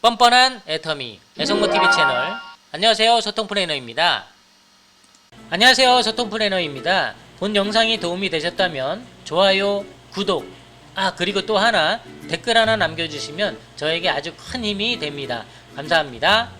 뻔뻔한 애터미 애성모TV 채널. 안녕하세요, 소통플래너입니다. 본 영상이 도움이 되셨다면 좋아요, 구독, 그리고 또 하나 댓글 하나 남겨주시면 저에게 아주 큰 힘이 됩니다. 감사합니다.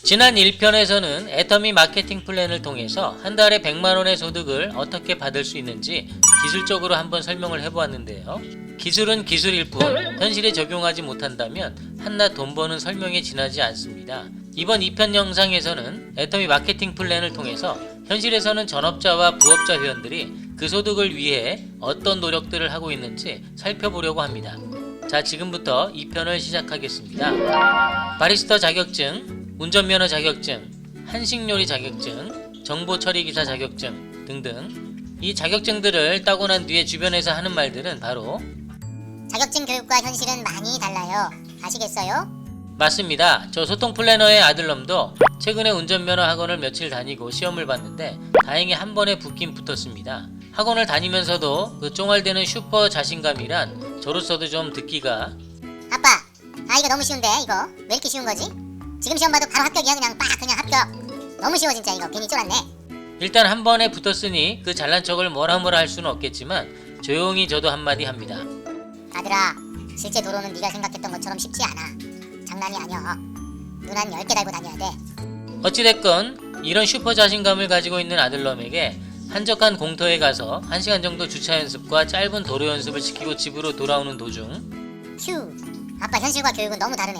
지난 1편에서는 애터미 마케팅 플랜을 통해서 한 달에 100만원의 소득을 어떻게 받을 수 있는지 기술적으로 한번 설명을 해보았는데요. 기술은 기술일 뿐 현실에 적용하지 못한다면 한낱 돈 버는 설명에 지나지 않습니다. 이번 2편 영상에서는 애터미 마케팅 플랜을 통해서 현실에서는 전업자와 부업자 회원들이 그 소득을 위해 어떤 노력들을 하고 있는지 살펴보려고 합니다. 자, 지금부터 2편을 시작하겠습니다. 바리스타 자격증, 운전면허 자격증, 한식요리 자격증, 정보처리기사 자격증 등등, 이 자격증들을 따고 난 뒤에 주변에서 하는 말들은 바로 자격증 교육과 현실은 많이 달라요. 아시겠어요? 맞습니다. 저 소통플래너의 아들놈도 최근에 운전면허 학원을 며칠 다니고 시험을 봤는데 다행히 한 번에 붙긴 붙었습니다. 학원을 다니면서도 그 쫑알대는 슈퍼 자신감이란 저로서도 좀 듣기가 아빠, 이거 너무 쉬운데 이거 왜 이렇게 쉬운 거지? 지금 시험 봐도 바로 합격이야. 그냥 합격. 너무 쉬워 진짜. 이거 괜히 쫄았네. 일단 한 번에 붙었으니 그 잘난 척을 뭐라 할 수는 없겠지만 조용히 저도 한마디 합니다. 아들아, 실제 도로는 네가 생각했던 것처럼 쉽지 않아. 장난이 아니야. 눈 한 10개 달고 다녀야 돼. 어찌됐건 이런 슈퍼 자신감을 가지고 있는 아들놈에게 한적한 공터에 가서 1시간 정도 주차 연습과 짧은 도로 연습을 시키고 집으로 돌아오는 도중 휴, 아빠 현실과 교육은 너무 다르네.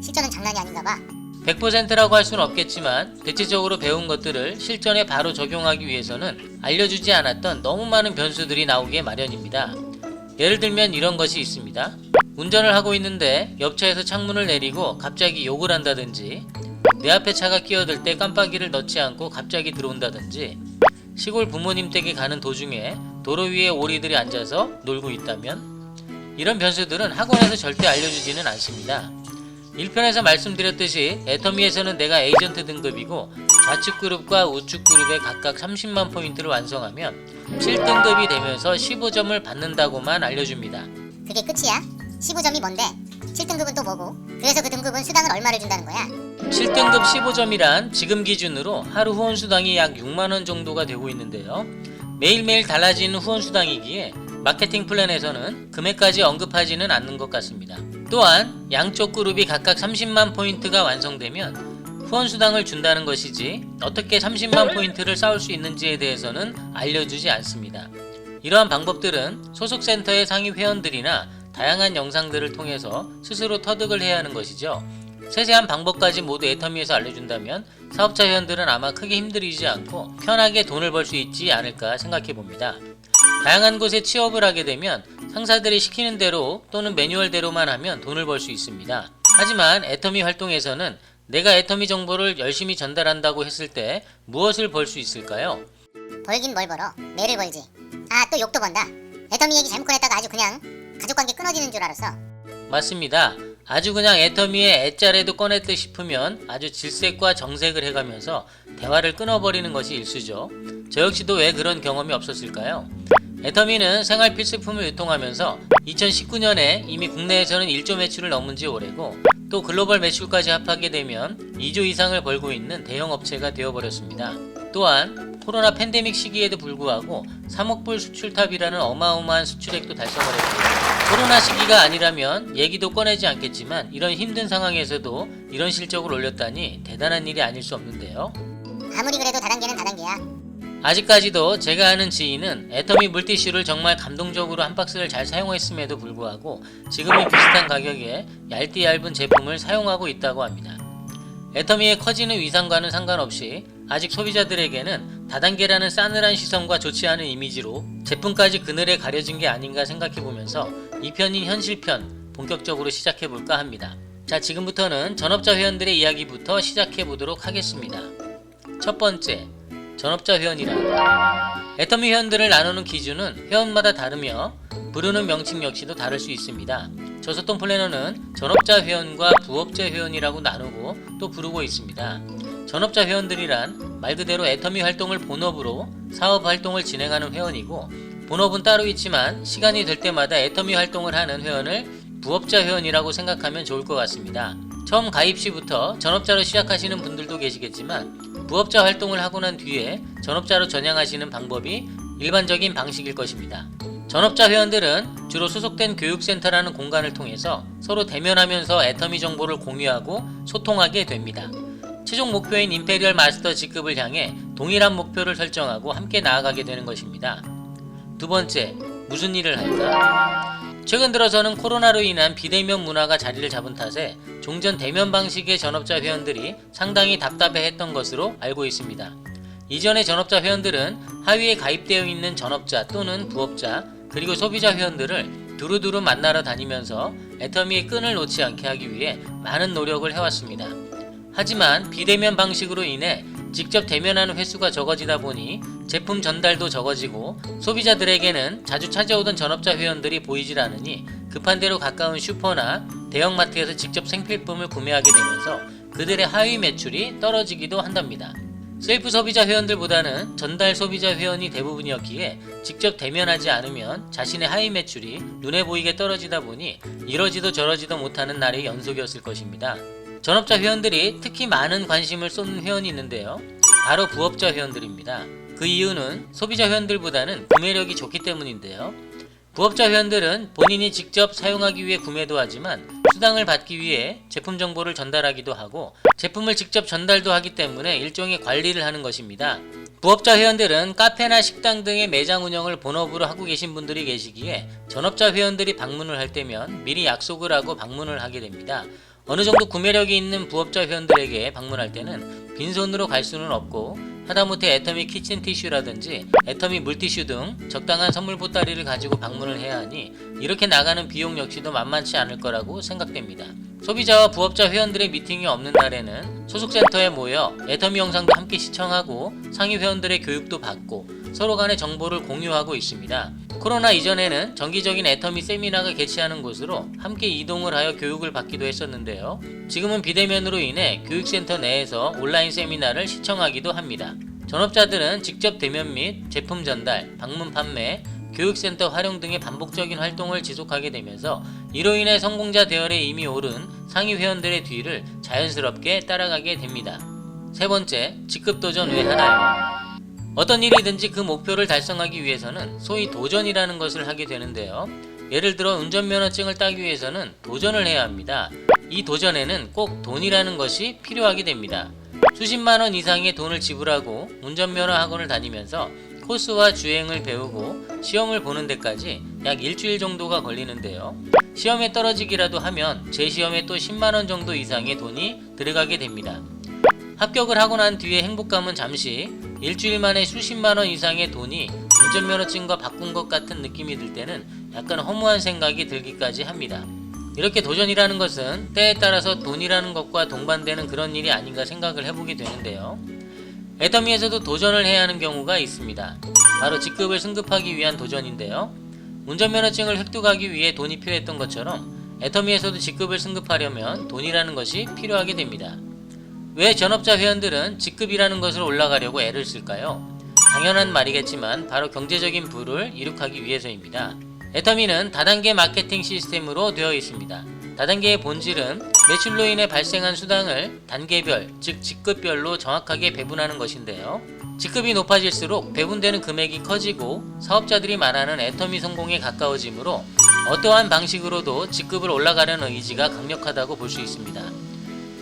실전은 장난이 아닌가 봐. 100%라고 할 수는 없겠지만 대체적으로 배운 것들을 실전에 바로 적용하기 위해서는 알려주지 않았던 너무 많은 변수들이 나오기에 마련입니다. 예를 들면 이런 것이 있습니다. 운전을 하고 있는데 옆차에서 창문을 내리고 갑자기 욕을 한다든지, 내 앞에 차가 끼어들 때 깜빡이를 넣지 않고 갑자기 들어온다든지, 시골 부모님 댁에 가는 도중에 도로 위에 오리들이 앉아서 놀고 있다면, 이런 변수들은 학원에서 절대 알려주지는 않습니다. 1편에서 말씀드렸듯이 애터미에서는 내가 에이전트 등급이고 좌측 그룹과 우측 그룹에 각각 30만 포인트를 완성하면 7등급이 되면서 15점을 받는다고만 알려줍니다. 그게 끝이야? 15점이 뭔데? 7등급은 또 뭐고? 그래서 그 등급은 수당을 얼마를 준다는 거야? 7등급 15점이란 지금 기준으로 하루 후원 수당이 약 6만원 정도가 되고 있는데요. 매일매일 달라지는 후원 수당이기에 마케팅 플랜에서는 금액까지 언급하지는 않는 것 같습니다. 또한 양쪽 그룹이 각각 30만 포인트가 완성되면 후원 수당을 준다는 것이지 어떻게 30만 포인트를 쌓을 수 있는지에 대해서는 알려주지 않습니다. 이러한 방법들은 소속센터의 상위 회원들이나 다양한 영상들을 통해서 스스로 터득을 해야 하는 것이죠. 세세한 방법까지 모두 애터미에서 알려준다면 사업자 회원들은 아마 크게 힘들이지 않고 편하게 돈을 벌 수 있지 않을까 생각해 봅니다. 다양한 곳에 취업을 하게 되면 상사들이 시키는 대로 또는 매뉴얼대로만 하면 돈을 벌 수 있습니다. 하지만 애터미 활동에서는 내가 애터미 정보를 열심히 전달한다고 했을 때 무엇을 벌 수 있을까요? 벌긴 뭘 벌어? 매를 벌지. 또 욕도 번다. 애터미 얘기 잘못 꺼냈다가 아주 그냥 가족관계 끊어지는 줄 알았어. 맞습니다. 아주 그냥 애터미의 애짜레도 꺼냈듯 싶으면 아주 질색과 정색을 해가면서 대화를 끊어버리는 것이 일수죠. 저 역시도 왜 그런 경험이 없었을까요? 애터미는 생활 필수품을 유통하면서 2019년에 이미 국내에서는 1조 매출을 넘은 지 오래고 또 글로벌 매출까지 합하게 되면 2조 이상을 벌고 있는 대형 업체가 되어버렸습니다. 또한 코로나 팬데믹 시기에도 불구하고 3억 불 수출탑이라는 어마어마한 수출액도 달성을 했고요. 코로나 시기가 아니라면 얘기도 꺼내지 않겠지만 이런 힘든 상황에서도 이런 실적을 올렸다니 대단한 일이 아닐 수 없는데요. 아무리 그래도 다단계는 다단계야. 아직까지도 제가 아는 지인은 애터미 물티슈를 정말 감동적으로 한 박스를 잘 사용했음에도 불구하고 지금은 비슷한 가격에 얇디 얇은 제품을 사용하고 있다고 합니다. 애터미의 커지는 위상과는 상관없이 아직 소비자들에게는 다단계라는 싸늘한 시선과 좋지 않은 이미지로 제품까지 그늘에 가려진 게 아닌가 생각해보면서 2편인 현실편 본격적으로 시작해볼까 합니다. 자, 지금부터는 전업자 회원들의 이야기부터 시작해보도록 하겠습니다. 첫 번째, 전업자 회원이란 애터미 회원들을 나누는 기준은 회원마다 다르며 부르는 명칭 역시도 다를 수 있습니다. 저소통 플래너는 전업자 회원과 부업자 회원이라고 나누고 또 부르고 있습니다. 전업자 회원들이란 말 그대로 애터미 활동을 본업으로 사업 활동을 진행하는 회원이고, 본업은 따로 있지만 시간이 될 때마다 애터미 활동을 하는 회원을 부업자 회원이라고 생각하면 좋을 것 같습니다. 처음 가입 시부터 전업자로 시작하시는 분들도 계시겠지만 부업자 활동을 하고 난 뒤에 전업자로 전향하시는 방법이 일반적인 방식일 것입니다. 전업자 회원들은 주로 소속된 교육센터라는 공간을 통해서 서로 대면하면서 애터미 정보를 공유하고 소통하게 됩니다. 최종 목표인 임페리얼 마스터 직급을 향해 동일한 목표를 설정하고 함께 나아가게 되는 것입니다. 두 번째, 무슨 일을 할까? 최근 들어서는 코로나로 인한 비대면 문화가 자리를 잡은 탓에 종전 대면 방식의 전업자 회원들이 상당히 답답해했던 것으로 알고 있습니다. 이전의 전업자 회원들은 하위에 가입되어 있는 전업자 또는 부업자 그리고 소비자 회원들을 두루두루 만나러 다니면서 애터미의 끈을 놓지 않게 하기 위해 많은 노력을 해왔습니다. 하지만 비대면 방식으로 인해 직접 대면하는 횟수가 적어지다 보니 제품 전달도 적어지고 소비자들에게는 자주 찾아오던 전업자 회원들이 보이질 않으니 급한 대로 가까운 슈퍼나 대형마트에서 직접 생필품을 구매하게 되면서 그들의 하위 매출이 떨어지기도 한답니다. 셀프 소비자 회원들보다는 전달 소비자 회원이 대부분이었기에 직접 대면하지 않으면 자신의 하위 매출이 눈에 보이게 떨어지다 보니 이러지도 저러지도 못하는 날의 연속이었을 것입니다. 전업자 회원들이 특히 많은 관심을 쏟는 회원이 있는데요. 바로 부업자 회원들입니다. 그 이유는 소비자 회원들보다는 구매력이 좋기 때문인데요. 부업자 회원들은 본인이 직접 사용하기 위해 구매도 하지만 수당을 받기 위해 제품 정보를 전달하기도 하고 제품을 직접 전달도 하기 때문에 일종의 관리를 하는 것입니다. 부업자 회원들은 카페나 식당 등의 매장 운영을 본업으로 하고 계신 분들이 계시기에 전업자 회원들이 방문을 할 때면 미리 약속을 하고 방문을 하게 됩니다. 어느 정도 구매력이 있는 부업자 회원들에게 방문할 때는 빈손으로 갈 수는 없고 하다못해 애터미 키친 티슈라든지 애터미 물티슈 등 적당한 선물 보따리를 가지고 방문을 해야 하니 이렇게 나가는 비용 역시도 만만치 않을 거라고 생각됩니다. 소비자와 부업자 회원들의 미팅이 없는 날에는 소속센터에 모여 애터미 영상도 함께 시청하고 상위 회원들의 교육도 받고 서로 간의 정보를 공유하고 있습니다. 코로나 이전에는 정기적인 애터미 세미나가 개최하는 곳으로 함께 이동을 하여 교육을 받기도 했었는데요. 지금은 비대면으로 인해 교육센터 내에서 온라인 세미나를 시청하기도 합니다. 전업자들은 직접 대면 및 제품 전달, 방문 판매, 교육센터 활용 등의 반복적인 활동을 지속하게 되면서 이로 인해 성공자 대열에 이미 오른 상위 회원들의 뒤를 자연스럽게 따라가게 됩니다. 세 번째, 직급 도전 왜 하나요? 어떤 일이든지 그 목표를 달성하기 위해서는 소위 도전이라는 것을 하게 되는데요. 예를 들어 운전면허증을 따기 위해서는 도전을 해야 합니다. 이 도전에는 꼭 돈이라는 것이 필요하게 됩니다. 수십만원 이상의 돈을 지불하고 운전면허 학원을 다니면서 코스와 주행을 배우고 시험을 보는 데까지 약 일주일 정도가 걸리는데요. 시험에 떨어지기라도 하면 재시험에 또 10만원 정도 이상의 돈이 들어가게 됩니다. 합격을 하고 난 뒤에 행복감은 잠시, 일주일 만에 수십만원 이상의 돈이 운전면허증과 바꾼 것 같은 느낌이 들 때는 약간 허무한 생각이 들기까지 합니다. 이렇게 도전이라는 것은 때에 따라서 돈이라는 것과 동반되는 그런 일이 아닌가 생각을 해보게 되는데요. 애터미에서도 도전을 해야 하는 경우가 있습니다. 바로 직급을 승급하기 위한 도전인데요. 운전면허증을 획득하기 위해 돈이 필요했던 것처럼 애터미에서도 직급을 승급하려면 돈이라는 것이 필요하게 됩니다. 왜 전업자 회원들은 직급이라는 것을 올라가려고 애를 쓸까요? 당연한 말이겠지만 바로 경제적인 부를 이룩하기 위해서입니다. 애터미는 다단계 마케팅 시스템으로 되어 있습니다. 다단계의 본질은 매출로 인해 발생한 수당을 단계별, 즉 직급별로 정확하게 배분하는 것인데요. 직급이 높아질수록 배분되는 금액이 커지고 사업자들이 말하는 애터미 성공에 가까워지므로 어떠한 방식으로도 직급을 올라가려는 의지가 강력하다고 볼 수 있습니다.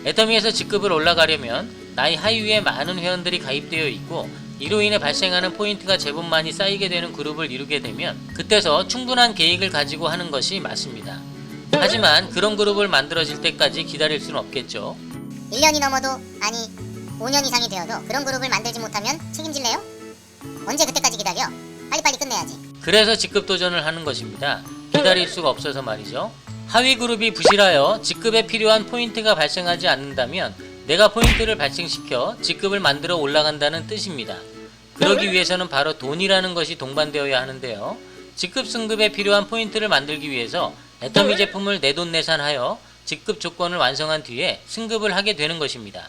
애터미에서 직급을 올라가려면 나이 하위에 많은 회원들이 가입되어 있고 이로 인해 발생하는 포인트가 제법 많이 쌓이게 되는 그룹을 이루게 되면 그때서 충분한 계획을 가지고 하는 것이 맞습니다. 하지만 그런 그룹을 만들어질 때까지 기다릴 수는 없겠죠. 1년이 넘어도 아니 5년 이상이 되어도 그런 그룹을 만들지 못하면 책임질래요? 언제 그때까지 기다려? 빨리빨리 끝내야지. 그래서 직급 도전을 하는 것입니다. 기다릴 수가 없어서 말이죠. 하위 그룹이 부실하여 직급에 필요한 포인트가 발생하지 않는다면 내가 포인트를 발생시켜 직급을 만들어 올라간다는 뜻입니다. 그러기 위해서는 바로 돈이라는 것이 동반되어야 하는데요. 직급 승급에 필요한 포인트를 만들기 위해서 애터미 제품을 내돈내산하여 직급 조건을 완성한 뒤에 승급을 하게 되는 것입니다.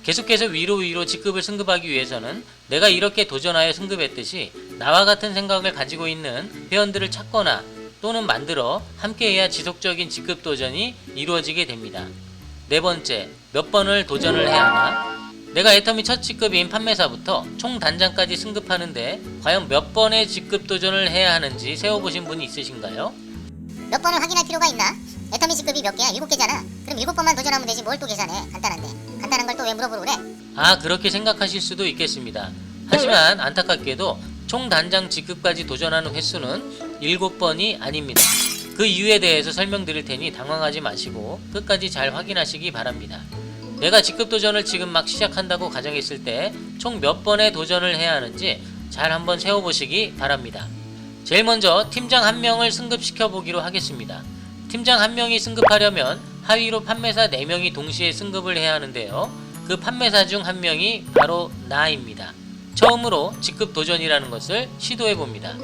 계속해서 위로 직급을 승급하기 위해서는 내가 이렇게 도전하여 승급했듯이 나와 같은 생각을 가지고 있는 회원들을 찾거나 또는 만들어 함께해야 지속적인 직급 도전이 이루어지게 됩니다. 네 번째, 몇 번을 도전을 해야 하나? 내가 애터미 첫 직급인 판매사부터 총 단장까지 승급하는데 과연 몇 번의 직급 도전을 해야 하는지 세워보신 분이 있으신가요? 몇 번을 확인할 필요가 있나? 애터미 직급이 몇 개야? 7개잖아. 그럼 7번만 도전하면 되지 뭘 또 계산해. 간단한데. 간단한 걸 또 왜 물어보러 그래? 아, 그렇게 생각하실 수도 있겠습니다. 하지만 안타깝게도 총 단장 직급까지 도전하는 횟수는 7번이 아닙니다. 그 이유에 대해서 설명드릴 테니 당황하지 마시고 끝까지 잘 확인하시기 바랍니다. 내가 직급 도전을 지금 막 시작한다고 가정했을 때 총 몇 번의 도전을 해야 하는지 잘 한번 세워보시기 바랍니다. 제일 먼저 팀장 1명을 승급시켜 보기로 하겠습니다. 팀장 1명이 승급하려면 하위로 판매사 4명이 동시에 승급을 해야 하는데요. 그 판매사 중 1명이 바로 나입니다. 처음으로 직급 도전이라는 것을 시도해 봅니다.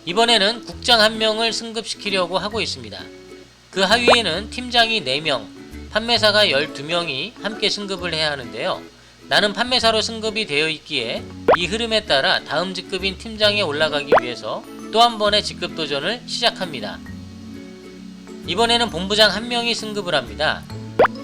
이번에는 국장 1명을 승급시키려고 하고 있습니다. 그 하위에는 팀장이 4명, 판매사가 12명이 함께 승급을 해야 하는데요. 나는 판매사로 승급이 되어 있기에 이 흐름에 따라 다음 직급인 팀장에 올라가기 위해서 또 한 번의 직급 도전을 시작합니다. 이번에는 본부장 1명이 승급을 합니다.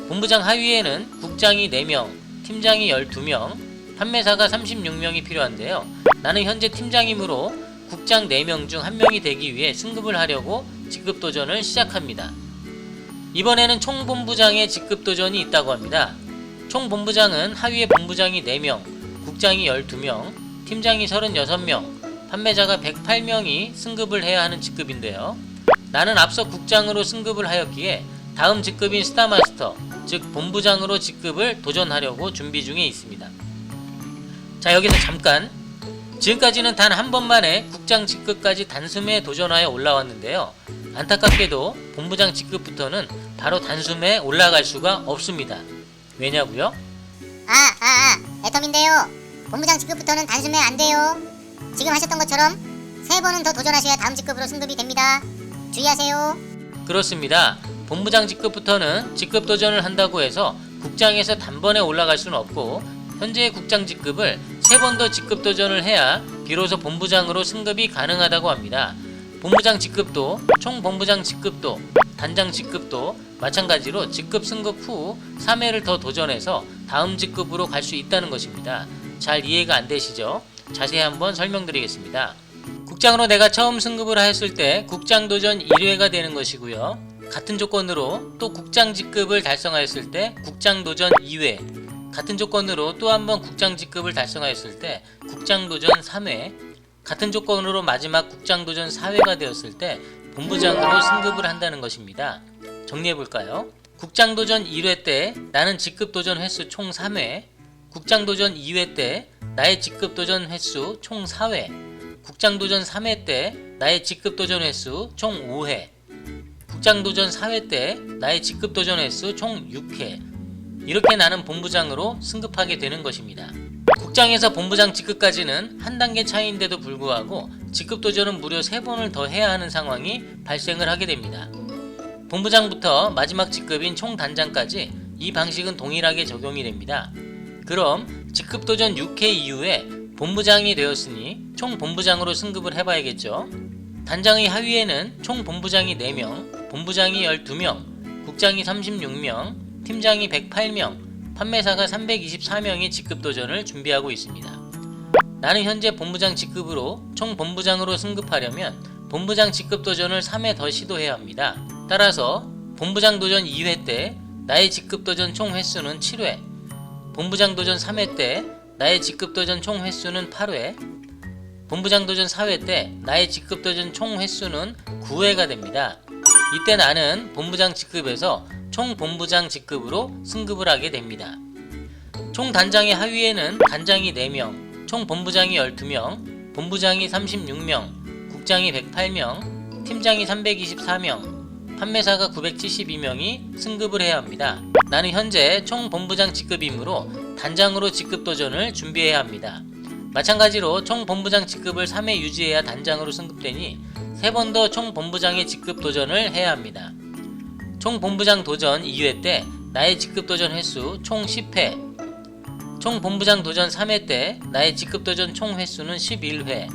본부장 하위에는 국장이 4명, 팀장이 12명, 판매사가 36명이 필요한데요. 나는 현재 팀장이므로 국장 4명 중 1명이 되기 위해 승급을 하려고 직급 도전을 시작합니다. 이번에는 총본부장의 직급 도전이 있다고 합니다. 총본부장은 하위에 본부장이 4명, 국장이 12명, 팀장이 36명, 판매자가 108명이 승급을 해야 하는 직급인데요. 나는 앞서 국장으로 승급을 하였기에 다음 직급인 스타마스터, 즉 본부장으로 직급을 도전하려고 준비 중에 있습니다. 자, 여기서 잠깐, 지금까지는 단 한 번만에 국장 직급까지 단숨에 도전하여 올라왔는데요. 안타깝게도 본부장 직급부터는 바로 단숨에 올라갈 수가 없습니다. 왜냐고요? 애터미인데요. 본부장 직급부터는 단숨에 안 돼요. 지금 하셨던 것처럼 3번은 더 도전하셔야 다음 직급으로 승급이 됩니다. 주의하세요. 그렇습니다. 본부장 직급부터는 직급 도전을 한다고 해서 국장에서 단번에 올라갈 수는 없고 현재의 국장 직급을 3번 더 직급 도전을 해야 비로소 본부장으로 승급이 가능하다고 합니다. 본부장 직급도, 총본부장 직급도, 단장 직급도 마찬가지로 직급 승급 후 3회를 더 도전해서 다음 직급으로 갈 수 있다는 것입니다. 잘 이해가 안 되시죠? 자세히 한번 설명드리겠습니다. 국장으로 내가 처음 승급을 하였을 때 국장 도전 1회가 되는 것이고요. 같은 조건으로 또 국장 직급을 달성하였을 때 국장 도전 2회, 같은 조건으로 또 한 번 국장 직급을 달성하였을 때 국장 도전 3회, 같은 조건으로 마지막 국장 도전 4회가 되었을 때 본부장으로 승급을 한다는 것입니다. 정리해볼까요? 국장 도전 1회 때 나는 직급 도전 횟수 총 3회, 국장 도전 2회 때 나의 직급 도전 횟수 총 4회, 국장 도전 3회 때 나의 직급 도전 횟수 총 5회, 국장 도전 4회 때 나의 직급 도전 횟수 총 6회. 이렇게 나는 본부장으로 승급하게 되는 것입니다. 국장에서 본부장 직급까지는 한 단계 차이인데도 불구하고 직급 도전은 무려 3번을 더 해야 하는 상황이 발생을 하게 됩니다. 본부장부터 마지막 직급인 총단장까지 이 방식은 동일하게 적용이 됩니다. 그럼 직급 도전 6회 이후에 본부장이 되었으니 총본부장으로 승급을 해봐야겠죠. 단장의 하위에는 총본부장이 4명, 본부장이 12명, 국장이 36명, 팀장이 108명, 판매사가 324명의 직급 도전을 준비하고 있습니다. 나는 현재 본부장 직급으로 총본부장으로 승급하려면 본부장 직급 도전을 3회 더 시도해야 합니다. 따라서 본부장 도전 2회 때 나의 직급 도전 총 횟수는 7회, 본부장 도전 3회 때 나의 직급 도전 총 횟수는 8회, 본부장 도전 4회 때 나의 직급 도전 총 횟수는 9회가 됩니다. 이때 나는 본부장 직급에서 총 본부장 직급으로 승급을 하게 됩니다. 총 단장의 하위에는 단장이 4명, 총 본부장이 12명, 본부장이 36명, 국장이 108명, 팀장이 324명, 판매사가 972명이 승급을 해야 합니다. 나는 현재 총 본부장 직급이므로 단장으로 직급 도전을 준비해야 합니다. 마찬가지로 총 본부장 직급을 3회 유지해야 단장으로 승급되니 3번 더 총 본부장의 직급 도전을 해야 합니다. 총 본부장 도전 2회 때 나의 직급 도전 횟수 총 10회, 총 본부장 도전 3회 때 나의 직급 도전 총 횟수는 11회,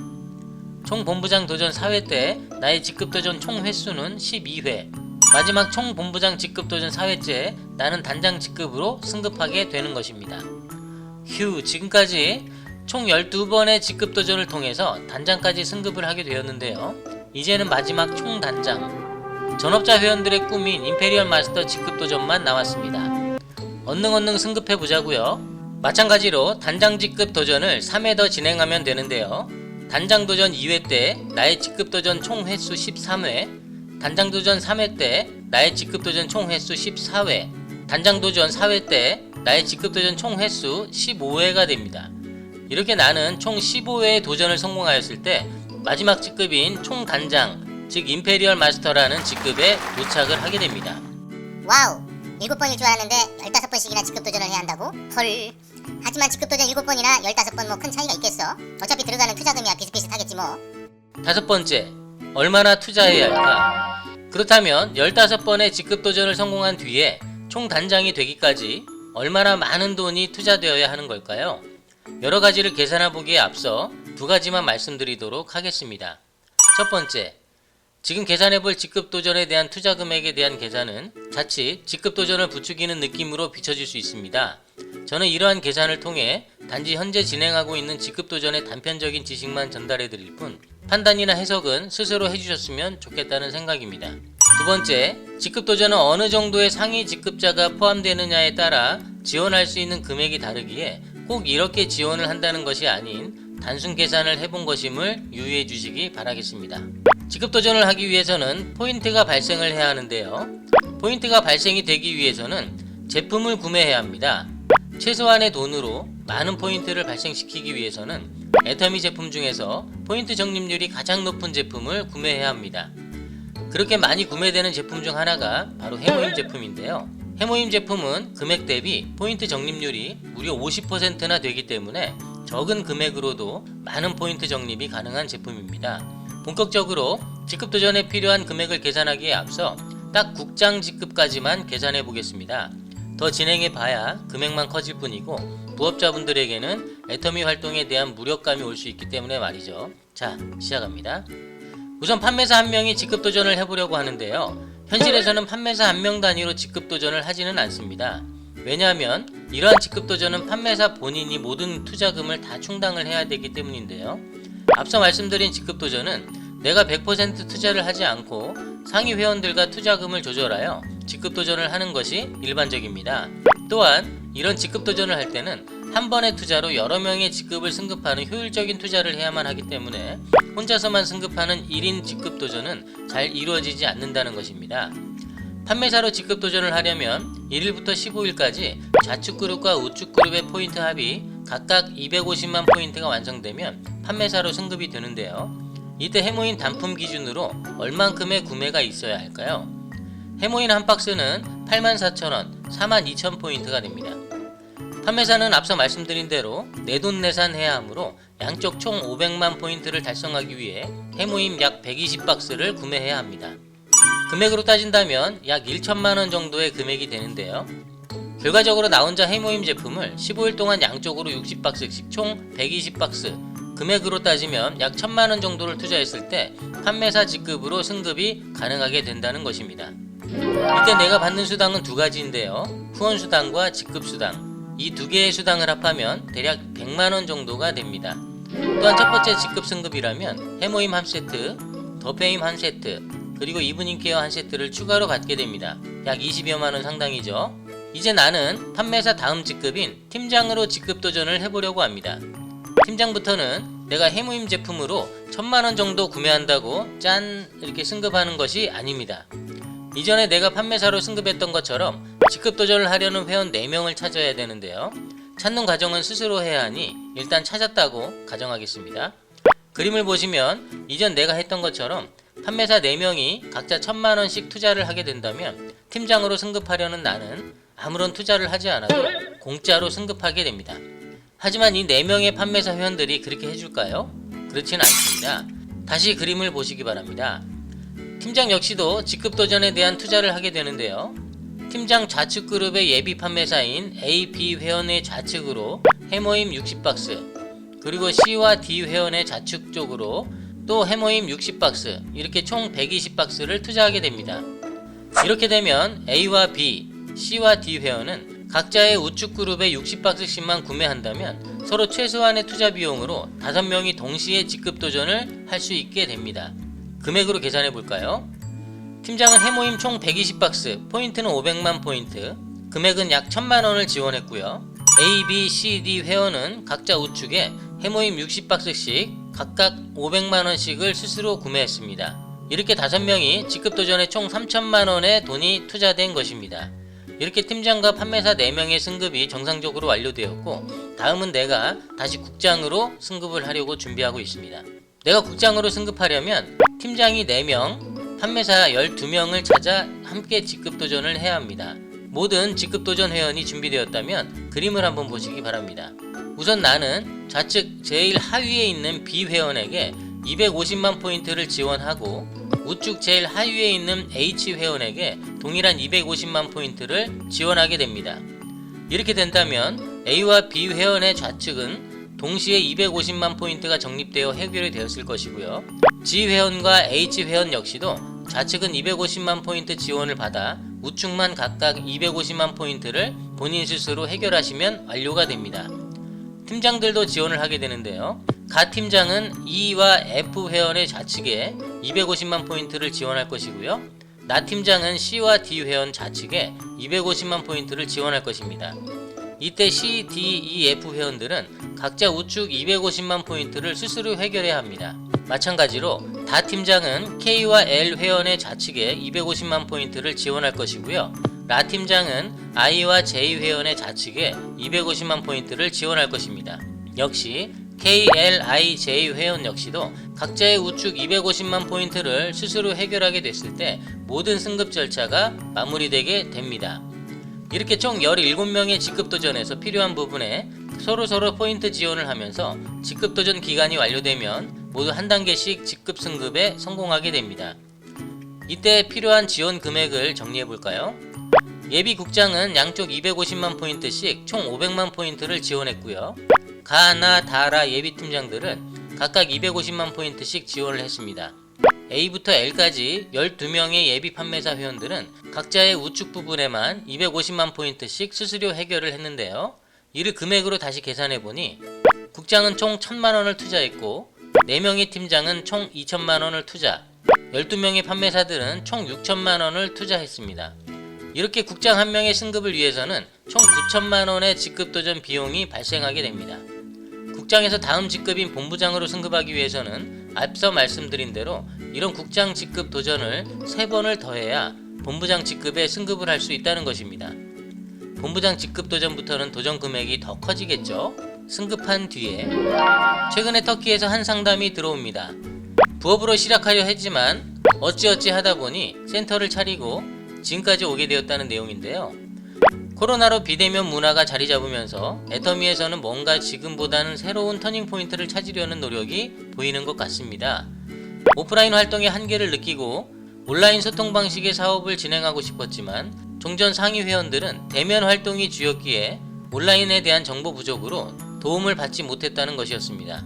총 본부장 도전 4회 때 나의 직급 도전 총 횟수는 12회, 마지막 총본부장 직급 도전 4회째 나는 단장 직급으로 승급하게 되는 것입니다. 휴, 지금까지 총 12번의 직급 도전을 통해서 단장까지 승급을 하게 되었는데요. 이제는 마지막 총단장, 전업자 회원들의 꿈인 임페리얼 마스터 직급 도전만 남았습니다. 얼른 승급해 보자고요. 마찬가지로 단장 직급 도전을 3회 더 진행하면 되는데요. 단장 도전 2회 때 나의 직급 도전 총 횟수 13회, 단장 도전 3회 때 나의 직급 도전 총 횟수 14회, 단장 도전 4회 때 나의 직급 도전 총 횟수 15회가 됩니다. 이렇게 나는 총 15회의 도전을 성공하였을 때 마지막 직급인 총단장, 즉 임페리얼 마스터라는 직급에 도착을 하게 됩니다. 와우, 7번일 줄 알았는데 15번씩이나 직급 도전을 해야 한다고? 헐. 하지만 직급 도전 7번이나 15번 뭐 큰 차이가 있겠어? 어차피 들어가는 투자금이야 비슷비슷하겠지 뭐. 5번째, 얼마나 투자해야 할까? 그렇다면 15번의 직급 도전을 성공한 뒤에 총단장이 되기까지 얼마나 많은 돈이 투자되어야 하는 걸까요? 여러 가지를 계산해 보기에 앞서 두 가지만 말씀드리도록 하겠습니다. 첫 번째, 지금 계산해 볼 직급 도전에 대한 투자 금액에 대한 계산은 자칫 직급 도전을 부추기는 느낌으로 비춰질 수 있습니다. 저는 이러한 계산을 통해 단지 현재 진행하고 있는 직급 도전의 단편적인 지식만 전달해 드릴 뿐 판단이나 해석은 스스로 해주셨으면 좋겠다는 생각입니다. 두 번째, 직급 도전은 어느 정도의 상위 직급자가 포함되느냐에 따라 지원할 수 있는 금액이 다르기에 꼭 이렇게 지원을 한다는 것이 아닌 단순 계산을 해본 것임을 유의해 주시기 바라겠습니다. 직급 도전을 하기 위해서는 포인트가 발생을 해야 하는데요. 포인트가 발생이 되기 위해서는 제품을 구매해야 합니다. 최소한의 돈으로 많은 포인트를 발생시키기 위해서는 애터미 제품 중에서 포인트 적립률이 가장 높은 제품을 구매해야 합니다. 그렇게 많이 구매되는 제품 중 하나가 바로 해모임 제품인데요. 해모임 제품은 금액 대비 포인트 적립률이 무려 50%나 되기 때문에 적은 금액으로도 많은 포인트 적립이 가능한 제품입니다. 본격적으로 직급 도전에 필요한 금액을 계산하기에 앞서 딱 국장 직급까지만 계산해 보겠습니다. 더 진행해 봐야 금액만 커질 뿐이고 부업자분들에게는 애터미 활동에 대한 무력감이 올 수 있기 때문에 말이죠. 자, 시작합니다. 우선 판매사 한 명이 직급 도전을 해보려고 하는데요. 현실에서는 판매사 한 명 단위로 직급 도전을 하지는 않습니다. 왜냐하면 이러한 직급 도전은 판매사 본인이 모든 투자금을 다 충당을 해야 되기 때문인데요. 앞서 말씀드린 직급 도전은 내가 100% 투자를 하지 않고 상위 회원들과 투자금을 조절하여 직급 도전을 하는 것이 일반적입니다. 또한 이런 직급 도전을 할 때는 한 번의 투자로 여러 명의 직급을 승급하는 효율적인 투자를 해야만 하기 때문에 혼자서만 승급하는 1인 직급 도전은 잘 이루어지지 않는다는 것입니다. 판매사로 직급 도전을 하려면 1일부터 15일까지 좌측 그룹과 우측 그룹의 포인트 합이 각각 250만 포인트가 완성되면 판매사로 승급이 되는데요. 이때 해모인 단품 기준으로 얼만큼의 구매가 있어야 할까요? 해모인 한 박스는 84,000원, 42,000포인트가 됩니다. 판매사는 앞서 말씀드린 대로 내돈내산 해야 하므로 양쪽 총 500만 포인트를 달성하기 위해 해모임 약 120박스를 구매해야 합니다. 금액으로 따진다면 약 1천만원 정도의 금액이 되는데요. 결과적으로 나 혼자 해모임 제품을 15일 동안 양쪽으로 60박스씩 총 120박스, 금액으로 따지면 약 1000만원 정도를 투자했을 때 판매사 직급으로 승급이 가능하게 된다는 것입니다. 이때 내가 받는 수당은 두 가지인데요. 후원 수당과 직급 수당. 이 두 개의 수당을 합하면 대략 100만원 정도가 됩니다. 또한 첫 번째 직급 승급이라면 해모임 한 세트, 더페임 한 세트, 그리고 이브닝 케어 한 세트를 추가로 받게 됩니다. 약 20여만원 상당이죠. 이제 나는 판매사 다음 직급인 팀장으로 직급 도전을 해보려고 합니다. 팀장부터는 내가 해모임 제품으로 1000만원 정도 구매한다고 짠 이렇게 승급하는 것이 아닙니다. 이전에 내가 판매사로 승급했던 것처럼 직급 도전을 하려는 회원 4명을 찾아야 되는데요. 찾는 과정은 스스로 해야 하니 일단 찾았다고 가정하겠습니다. 그림을 보시면 이전 내가 했던 것처럼 판매사 4명이 각자 1000만원씩 투자를 하게 된다면 팀장으로 승급하려는 나는 아무런 투자를 하지 않아도 공짜로 승급하게 됩니다. 하지만 이 4명의 판매사 회원들이 그렇게 해줄까요? 그렇지는 않습니다. 다시 그림을 보시기 바랍니다. 팀장 역시도 직급 도전에 대한 투자를 하게 되는데요. 팀장 좌측 그룹의 예비 판매사인 A, B 회원의 좌측으로 해모임 60박스, 그리고 C와 D 회원의 좌측 쪽으로 또 해모임 60박스, 이렇게 총 120박스를 투자하게 됩니다. 이렇게 되면 A와 B, C와 D 회원은 각자의 우측 그룹의 60박스씩만 구매한다면 서로 최소한의 투자 비용으로 5명이 동시에 직급 도전을 할 수 있게 됩니다. 금액으로 계산해 볼까요? 팀장은 해모임 총 120박스, 포인트는 500만 포인트, 금액은 약 1000만원을 지원했고요. A, B, C, D 회원은 각자 우측에 해모임 60박스씩 각각 500만원씩을 스스로 구매했습니다. 이렇게 5명이 직급 도전에 총 3천만원의 돈이 투자된 것입니다. 이렇게 팀장과 판매사 4명의 승급이 정상적으로 완료되었고, 다음은 내가 다시 국장으로 승급을 하려고 준비하고 있습니다. 내가 국장으로 승급하려면 팀장이 4명, 판매사 12명을 찾아 함께 직급 도전을 해야 합니다. 모든 직급 도전 회원이 준비되었다면 그림을 한번 보시기 바랍니다. 우선 나는 좌측 제일 하위에 있는 B 회원에게 250만 포인트를 지원하고, 우측 제일 하위에 있는 H 회원에게 동일한 250만 포인트를 지원하게 됩니다. 이렇게 된다면 A와 B 회원의 좌측은 동시에 250만 포인트가 적립되어 해결이 되었을 것이고요. G 회원과 H 회원 역시도 좌측은 250만 포인트 지원을 받아 우측만 각각 250만 포인트를 본인 스스로 해결하시면 완료가 됩니다. 팀장들도 지원을 하게 되는데요. 가 팀장은 E와 F 회원의 좌측에 250만 포인트를 지원할 것이고요. 나 팀장은 C와 D 회원 좌측에 250만 포인트를 지원할 것입니다. 이때 C, D, E, F 회원들은 각자 우측 250만 포인트를 스스로 해결해야 합니다. 마찬가지로 다 팀장은 K와 L 회원의 좌측에 250만 포인트를 지원할 것이고요. 라 팀장은 I와 J 회원의 좌측에 250만 포인트를 지원할 것입니다. 역시 K, L, I, J 회원 역시도 각자의 우측 250만 포인트를 스스로 해결하게 됐을 때 모든 승급 절차가 마무리되게 됩니다. 이렇게 총 17명의 직급도전에서 필요한 부분에 서로 포인트 지원을 하면서 직급도전 기간이 완료되면 모두 한 단계씩 직급 승급에 성공하게 됩니다. 이때 필요한 지원 금액을 정리해 볼까요? 예비 국장은 양쪽 250만 포인트씩 총 500만 포인트를 지원했고요. 가, 나, 다라 예비 팀장들은 각각 250만 포인트씩 지원을 했습니다. A부터 L까지 12명의 예비 판매사 회원들은 각자의 우측 부분에만 250만 포인트씩 수수료 해결을 했는데요. 이를 금액으로 다시 계산해보니 국장은 총 1000만원을 투자했고 4명의 팀장은 총 2000만원을 투자, 12명의 판매사들은 총 6000만원을 투자했습니다. 이렇게 국장 1명의 승급을 위해서는 총 9000만원의 직급도전 비용이 발생하게 됩니다. 국장에서 다음 직급인 본부장으로 승급하기 위해서는 앞서 말씀드린 대로 이런 국장 직급 도전을 3번을 더해야 본부장 직급에 승급을 할 수 있다는 것입니다. 본부장 직급 도전부터는 도전 금액이 더 커지겠죠. 승급한 뒤에 최근에 터키에서 한 상담이 들어옵니다. 부업으로 시작하려 했지만 어찌어찌 하다 보니 센터를 차리고 지금까지 오게 되었다는 내용인데요. 코로나로 비대면 문화가 자리 잡으면서 애터미에서는 뭔가 지금보다는 새로운 터닝포인트를 찾으려는 노력이 보이는 것 같습니다. 오프라인 활동의 한계를 느끼고 온라인 소통 방식의 사업을 진행하고 싶었지만 종전 상위 회원들은 대면 활동이 주였기에 온라인에 대한 정보 부족으로 도움을 받지 못했다는 것이었습니다.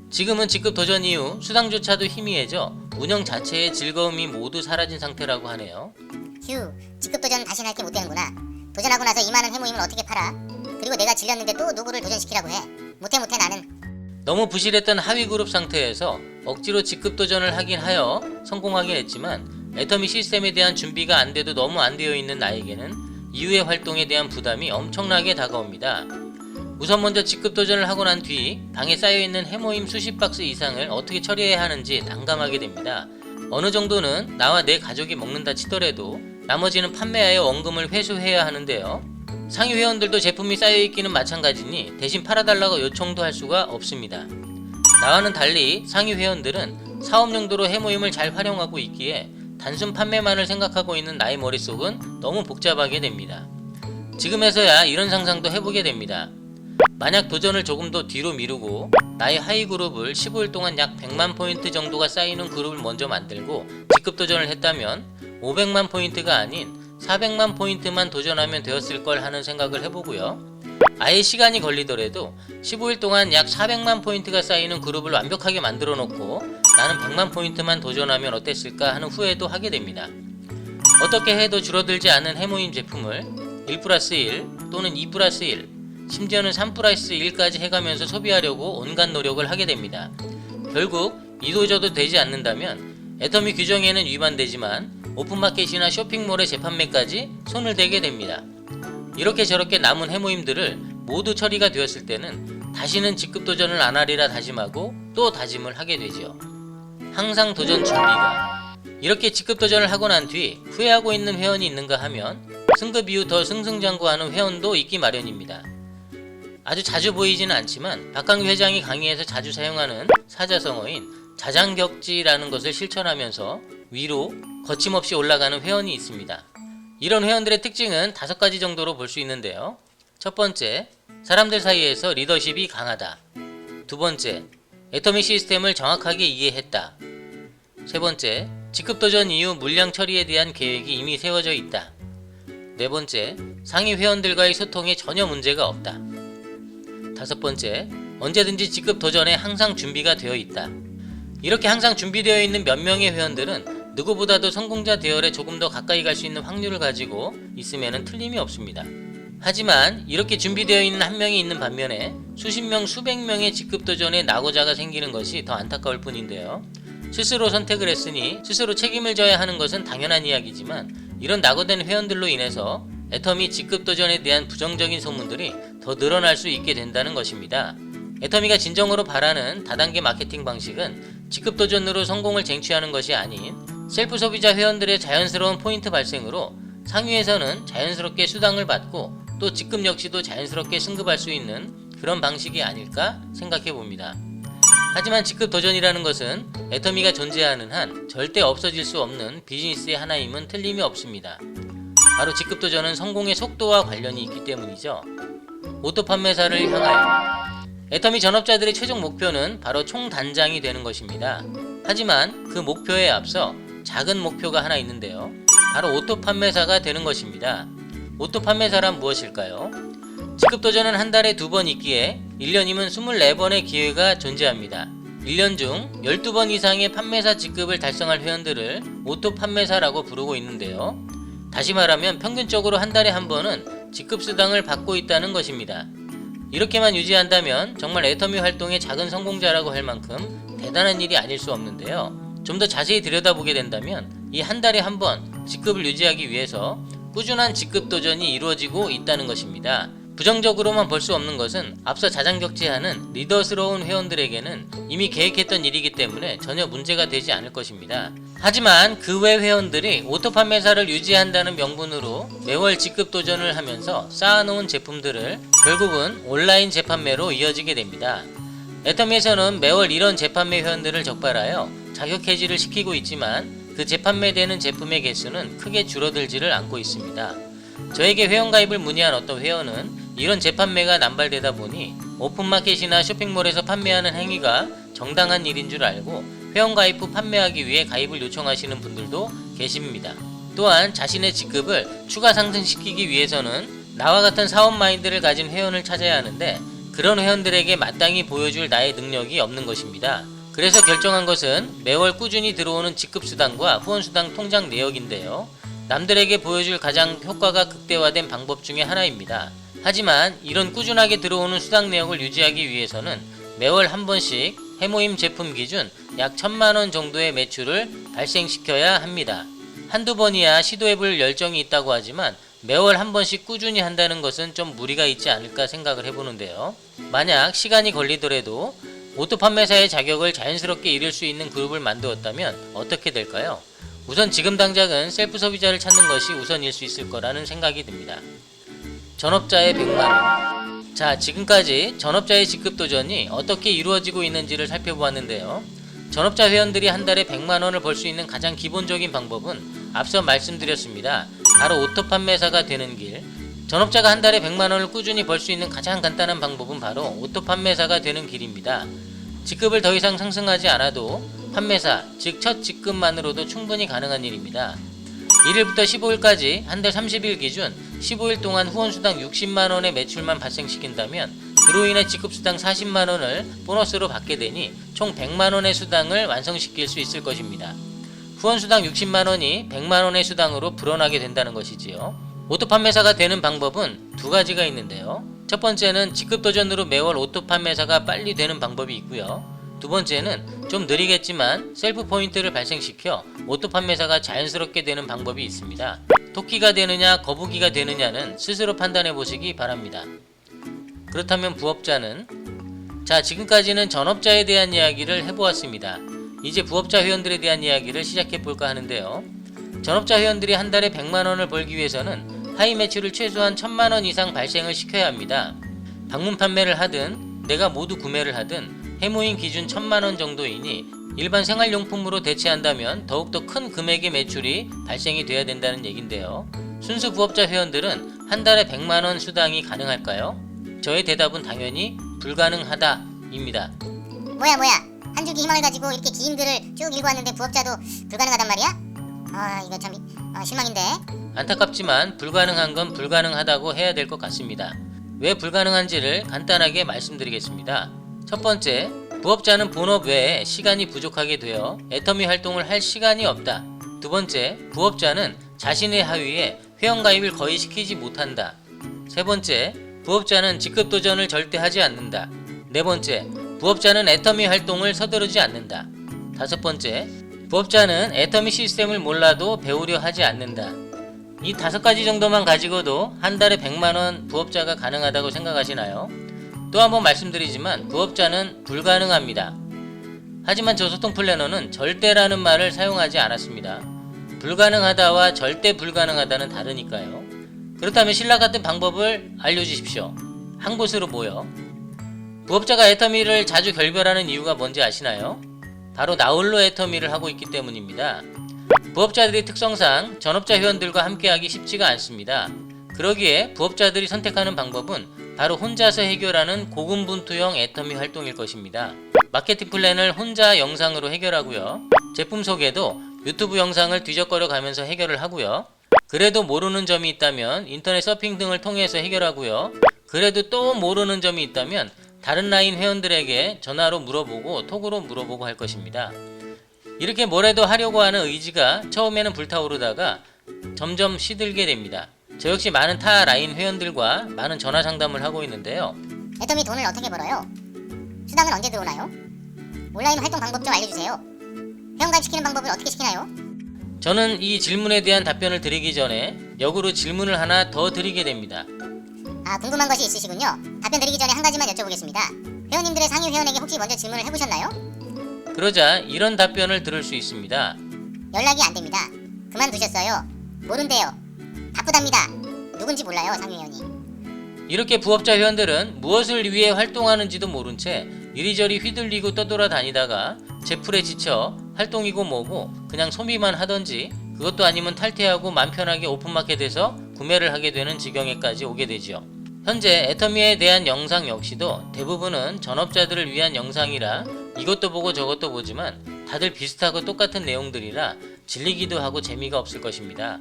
지금은 직급 도전 이후 수당조차도 희미해져 운영 자체의 즐거움이 모두 사라진 상태라고 하네요. 휴, 직급 도전 다시는 할 게 못 되는구나. 도전하고 나서 이만한 해모임을 어떻게 팔아? 그리고 내가 질렸는데 또 누구를 도전시키라고 해. 못해 나는. 너무 부실했던 하위 그룹 상태에서 억지로 직급 도전을 하긴 하여 성공하긴 했지만 애터미 시스템에 대한 준비가 안 돼도 너무 안 되어 있는 나에게는 이후의 활동에 대한 부담이 엄청나게 다가옵니다. 우선 먼저 직급 도전을 하고 난 뒤 방에 쌓여있는 해모임 수십 박스 이상을 어떻게 처리해야 하는지 난감하게 됩니다. 어느 정도는 나와 내 가족이 먹는다 치더라도 나머지는 판매하여 원금을 회수해야 하는데요. 상위 회원들도 제품이 쌓여있기는 마찬가지니 대신 팔아달라고 요청도 할 수가 없습니다. 나와는 달리 상위 회원들은 사업 용도로 해모임을 잘 활용하고 있기에 단순 판매만을 생각하고 있는 나의 머릿속은 너무 복잡하게 됩니다. 지금에서야 이런 상상도 해보게 됩니다. 만약 도전을 조금 더 뒤로 미루고 나의 하위 그룹을 15일 동안 약 100만 포인트 정도가 쌓이는 그룹을 먼저 만들고 직급 도전을 했다면 500만 포인트가 아닌 400만 포인트만 도전하면 되었을 걸 하는 생각을 해보고요. 아예 시간이 걸리더라도 15일 동안 약 400만 포인트가 쌓이는 그룹을 완벽하게 만들어 놓고 나는 100만 포인트만 도전하면 어땠을까 하는 후회도 하게 됩니다. 어떻게 해도 줄어들지 않은 해모임 제품을 1+1 또는 2+1 심지어는 3+1까지 해가면서 소비하려고 온갖 노력을 하게 됩니다. 결국 이도저도 되지 않는다면 애터미 규정에는 위반되지만 오픈마켓이나 쇼핑몰의 재판매까지 손을 대게 됩니다. 이렇게 저렇게 남은 해모임들을 모두 처리가 되었을 때는 다시는 직급 도전을 안 하리라 다짐하고 또 다짐을 하게 되죠. 항상 도전 준비가. 이렇게 직급 도전을 하고 난 뒤 후회하고 있는 회원이 있는가 하면 승급 이후 더 승승장구하는 회원도 있기 마련입니다. 아주 자주 보이지는 않지만 박강규 회장이 강의에서 자주 사용하는 사자성어인 자장격지라는 것을 실천하면서 위로 거침없이 올라가는 회원이 있습니다. 이런 회원들의 특징은 5가지 정도로 볼 수 있는데요. 첫 번째, 사람들 사이에서 리더십이 강하다. 두 번째, 애터미 시스템을 정확하게 이해했다. 세 번째, 직급 도전 이후 물량 처리에 대한 계획이 이미 세워져 있다. 네 번째, 상위 회원들과의 소통에 전혀 문제가 없다. 다섯 번째, 언제든지 직급 도전에 항상 준비가 되어 있다. 이렇게 항상 준비되어 있는 몇 명의 회원들은 누구보다도 성공자 대열에 조금 더 가까이 갈 수 있는 확률을 가지고 있음에는 틀림이 없습니다. 하지만 이렇게 준비되어 있는 한 명이 있는 반면에 수십 명, 수백 명의 직급 도전에 낙오자가 생기는 것이 더 안타까울 뿐인데요. 스스로 선택을 했으니 스스로 책임을 져야 하는 것은 당연한 이야기지만 이런 낙오된 회원들로 인해서 애터미 직급 도전에 대한 부정적인 소문들이 더 늘어날 수 있게 된다는 것입니다. 애터미가 진정으로 바라는 다단계 마케팅 방식은 직급 도전으로 성공을 쟁취하는 것이 아닌 셀프 소비자 회원들의 자연스러운 포인트 발생으로 상위에서는 자연스럽게 수당을 받고 또 직급 역시도 자연스럽게 승급할 수 있는 그런 방식이 아닐까 생각해 봅니다. 하지만 직급 도전이라는 것은 애터미가 존재하는 한 절대 없어질 수 없는 비즈니스의 하나임은 틀림이 없습니다. 바로 직급 도전은 성공의 속도와 관련이 있기 때문이죠. 오토 판매사를 향하여 애터미 전업자들의 최종 목표는 바로 총단장이 되는 것입니다. 하지만 그 목표에 앞서 작은 목표가 하나 있는데요. 바로 오토 판매사가 되는 것입니다. 오토 판매사란 무엇일까요? 직급 도전은 한 달에 2번 있기에 1년이면 24번의 기회가 존재합니다. 1년 중 12번 이상의 판매사 직급을 달성할 회원들을 오토 판매사라고 부르고 있는데요. 다시 말하면 평균적으로 한 달에 한 번은 직급 수당을 받고 있다는 것입니다. 이렇게만 유지한다면 정말 애터미 활동의 작은 성공자라고 할 만큼 대단한 일이 아닐 수 없는데요. 좀 더 자세히 들여다보게 된다면 이 한 달에 한 번 직급을 유지하기 위해서 꾸준한 직급 도전이 이루어지고 있다는 것입니다. 부정적으로만 볼 수 없는 것은 앞서 자장격지하는 리더스러운 회원들에게는 이미 계획했던 일이기 때문에 전혀 문제가 되지 않을 것입니다. 하지만 그 외 회원들이 오토 판매사를 유지한다는 명분으로 매월 직급 도전을 하면서 쌓아놓은 제품들을 결국은 온라인 재판매로 이어지게 됩니다. 애터미에서는 매월 이런 재판매 회원들을 적발하여 자격 해지를 시키고 있지만 그 재판매되는 제품의 개수는 크게 줄어들지를 않고 있습니다. 저에게 회원가입을 문의한 어떤 회원은 이런 재판매가 남발되다 보니 오픈마켓이나 쇼핑몰에서 판매하는 행위가 정당한 일인 줄 알고 회원가입 후 판매하기 위해 가입을 요청하시는 분들도 계십니다. 또한 자신의 직급을 추가 상승시키기 위해서는 나와 같은 사업 마인드를 가진 회원을 찾아야 하는데 그런 회원들에게 마땅히 보여줄 나의 능력이 없는 것입니다. 그래서 결정한 것은 매월 꾸준히 들어오는 직급수당과 후원수당 통장 내역인데요. 남들에게 보여줄 가장 효과가 극대화된 방법 중에 하나입니다. 하지만 이런 꾸준하게 들어오는 수당 내역을 유지하기 위해서는 매월 한 번씩 해모임 제품 기준 약 1000만원 정도의 매출을 발생시켜야 합니다. 한두 번이야 시도해볼 열정이 있다고 하지만 매월 한 번씩 꾸준히 한다는 것은 좀 무리가 있지 않을까 생각을 해보는데요. 만약 시간이 걸리더라도 오토 판매사의 자격을 자연스럽게 이룰 수 있는 그룹을 만들었다면 어떻게 될까요? 우선 지금 당장은 셀프 소비자를 찾는 것이 우선일 수 있을 거라는 생각이 듭니다. 전업자의 100만원. 자, 지금까지 전업자의 직급 도전이 어떻게 이루어지고 있는지를 살펴보았는데요. 전업자 회원들이 한 달에 100만원을 벌 수 있는 가장 기본적인 방법은 앞서 말씀드렸습니다. 바로 오토 판매사가 되는 길. 전업자가 한 달에 100만원을 꾸준히 벌 수 있는 가장 간단한 방법은 바로 오토 판매사가 되는 길입니다. 직급을 더 이상 상승하지 않아도 판매사, 즉 첫 직급만으로도 충분히 가능한 일입니다. 1일부터 15일까지 한 달 30일 기준 15일 동안 후원수당 60만원의 매출만 발생시킨다면 그로 인해 직급수당 40만원을 보너스로 받게 되니 총 100만원의 수당을 완성시킬 수 있을 것입니다. 후원수당 60만원이 100만원의 수당으로 불어나게 된다는 것이지요. 오토 판매사가 되는 방법은 두 가지가 있는데요. 첫 번째는 직급도전으로 매월 오토 판매사가 빨리 되는 방법이 있고요. 두 번째는 좀 느리겠지만 셀프 포인트를 발생시켜 오토 판매사가 자연스럽게 되는 방법이 있습니다. 토끼가 되느냐 거북이가 되느냐는 스스로 판단해 보시기 바랍니다. 그렇다면 부업자는 지금까지는 전업자에 대한 이야기를 해보았습니다. 이제 부업자 회원들에 대한 이야기를 시작해 볼까 하는데요. 전업자 회원들이 한 달에 100만원을 벌기 위해서는 하이 매출을 최소한 1000만원 이상 발생을 시켜야 합니다. 방문 판매를 하든 내가 모두 구매를 하든 해모임 기준 1000만원 정도이니 일반 생활용품으로 대체한다면 더욱더 큰 금액의 매출이 발생이 돼야 된다는 얘긴데요. 순수 부업자 회원들은 한 달에 100만원 수당이 가능할까요? 저의 대답은 당연히 불가능하다입니다. 뭐야 한 줄기 희망을 가지고 이렇게 긴 글을 쭉 읽고 왔는데 부업자도 불가능하단 말이야? 이거 참 실망인데. 안타깝지만 불가능한 건 불가능하다고 해야 될 것 같습니다. 왜 불가능한지를 간단하게 말씀드리겠습니다. 첫 번째, 부업자는 본업 외에 시간이 부족하게 되어 애터미 활동을 할 시간이 없다. 두 번째, 부업자는 자신의 하위에 회원가입을 거의 시키지 못한다. 세 번째, 부업자는 직급도전을 절대 하지 않는다. 네 번째, 부업자는 애터미 활동을 서두르지 않는다. 다섯 번째, 부업자는 애터미 시스템을 몰라도 배우려 하지 않는다. 이 5가지 정도만 가지고도 한 달에 100만원 부업자가 가능하다고 생각하시나요? 또 한번 말씀드리지만 부업자는 불가능합니다. 하지만 저 소통 플래너는 절대라는 말을 사용하지 않았습니다. 불가능하다와 절대 불가능하다는 다르니까요. 그렇다면 신라 같은 방법을 알려주십시오. 한 곳으로 모여. 부업자가 애터미를 자주 결별하는 이유가 뭔지 아시나요? 바로 나홀로 애터미를 하고 있기 때문입니다. 부업자들의 특성상 전업자 회원들과 함께하기 쉽지가 않습니다. 그러기에 부업자들이 선택하는 방법은 바로 혼자서 해결하는 고군분투형 애터미 활동일 것입니다. 마케팅 플랜을 혼자 영상으로 해결하고요. 제품 소개도 유튜브 영상을 뒤적거려 가면서 해결을 하고요. 그래도 모르는 점이 있다면 인터넷 서핑 등을 통해서 해결하고요. 그래도 또 모르는 점이 있다면 다른 라인 회원들에게 전화로 물어보고 톡으로 물어보고 할 것입니다. 이렇게 뭐라도 하려고 하는 의지가 처음에는 불타오르다가 점점 시들게 됩니다. 저 역시 많은 타 라인 회원들과 많은 전화 상담을 하고 있는데요. 애터미 돈을 어떻게 벌어요? 수당은 언제 들어오나요? 온라인 활동 방법 좀 알려주세요. 회원가입 시키는 방법을 어떻게 시키나요? 저는 이 질문에 대한 답변을 드리기 전에 역으로 질문을 하나 더 드리게 됩니다. 궁금한 것이 있으시군요. 답변 드리기 전에 한 가지만 여쭤보겠습니다. 회원님들의 상위 회원에게 혹시 먼저 질문을 해보셨나요? 그러자 이런 답변을 들을 수 있습니다. 연락이 안 됩니다. 그만두셨어요. 모른대요. 바쁘답니다. 누군지 몰라요, 상위 회원이. 이렇게 부업자 회원들은 무엇을 위해 활동하는지도 모른 채 이리저리 휘둘리고 떠돌아다니다가 제풀에 지쳐 활동이고 뭐고 그냥 소비만 하던지 그것도 아니면 탈퇴하고 맘 편하게 오픈마켓에서 구매를 하게 되는 지경에까지 오게 되죠. 현재 애터미에 대한 영상 역시도 대부분은 전업자들을 위한 영상이라 이것도 보고 저것도 보지만 다들 비슷하고 똑같은 내용들이라 질리기도 하고 재미가 없을 것입니다.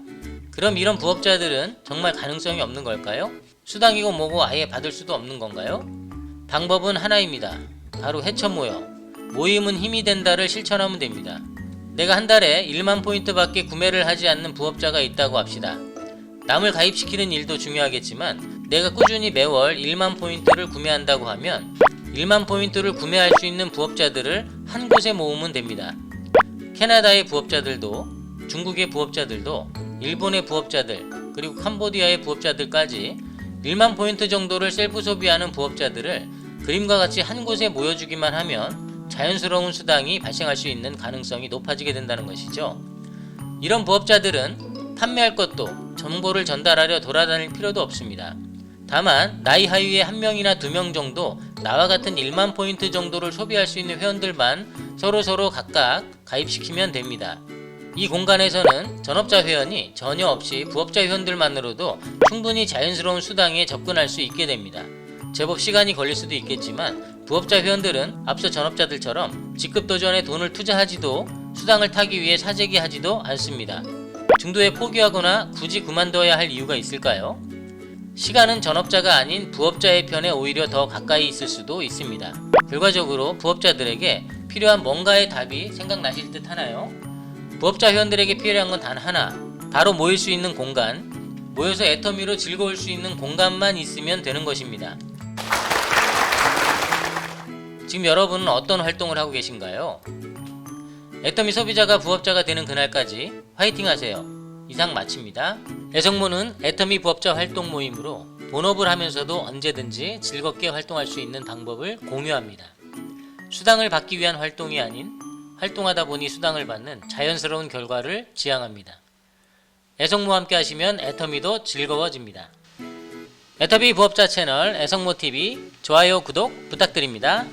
그럼 이런 부업자들은 정말 가능성이 없는 걸까요? 수당이고 뭐고 아예 받을 수도 없는 건가요? 방법은 하나입니다. 바로 해쳐 모여. 모임은 힘이 된다를 실천하면 됩니다. 내가 한 달에 1만 포인트밖에 구매를 하지 않는 부업자가 있다고 합시다. 남을 가입시키는 일도 중요하겠지만 내가 꾸준히 매월 1만 포인트를 구매한다고 하면 1만 포인트를 구매할 수 있는 부업자들을 한 곳에 모으면 됩니다. 캐나다의 부업자들도 중국의 부업자들도 일본의 부업자들 그리고 캄보디아의 부업자들까지 1만 포인트 정도를 셀프 소비하는 부업자들을 그림과 같이 한 곳에 모여주기만 하면 자연스러운 수당이 발생할 수 있는 가능성이 높아지게 된다는 것이죠. 이런 부업자들은 판매할 것도 정보를 전달하려 돌아다닐 필요도 없습니다. 다만 나이 하위에 1명이나 2명 정도 나와 같은 1만 포인트 정도를 소비할 수 있는 회원들만 서로 각각 가입시키면 됩니다. 이 공간에서는 전업자 회원이 전혀 없이 부업자 회원들만으로도 충분히 자연스러운 수당에 접근할 수 있게 됩니다. 제법 시간이 걸릴 수도 있겠지만 부업자 회원들은 앞서 전업자들처럼 직급도전에 돈을 투자하지도 수당을 타기 위해 사재기하지도 않습니다. 중도에 포기하거나 굳이 그만둬야 할 이유가 있을까요? 시간은 전업자가 아닌 부업자의 편에 오히려 더 가까이 있을 수도 있습니다. 결과적으로 부업자들에게 필요한 뭔가의 답이 생각나실 듯 하나요? 부업자 회원들에게 필요한 건 단 하나, 바로 모일 수 있는 공간, 모여서 애터미로 즐거울 수 있는 공간만 있으면 되는 것입니다. 지금 여러분은 어떤 활동을 하고 계신가요? 애터미 소비자가 부업자가 되는 그날까지 화이팅 하세요. 이상 마칩니다. 애성모는 애터미 부업자 활동 모임으로 본업을 하면서도 언제든지 즐겁게 활동할 수 있는 방법을 공유합니다. 수당을 받기 위한 활동이 아닌 활동하다 보니 수당을 받는 자연스러운 결과를 지향합니다. 애성모와 함께 하시면 애터미도 즐거워집니다. 애터미 부업자 채널 애성모TV 좋아요 구독 부탁드립니다.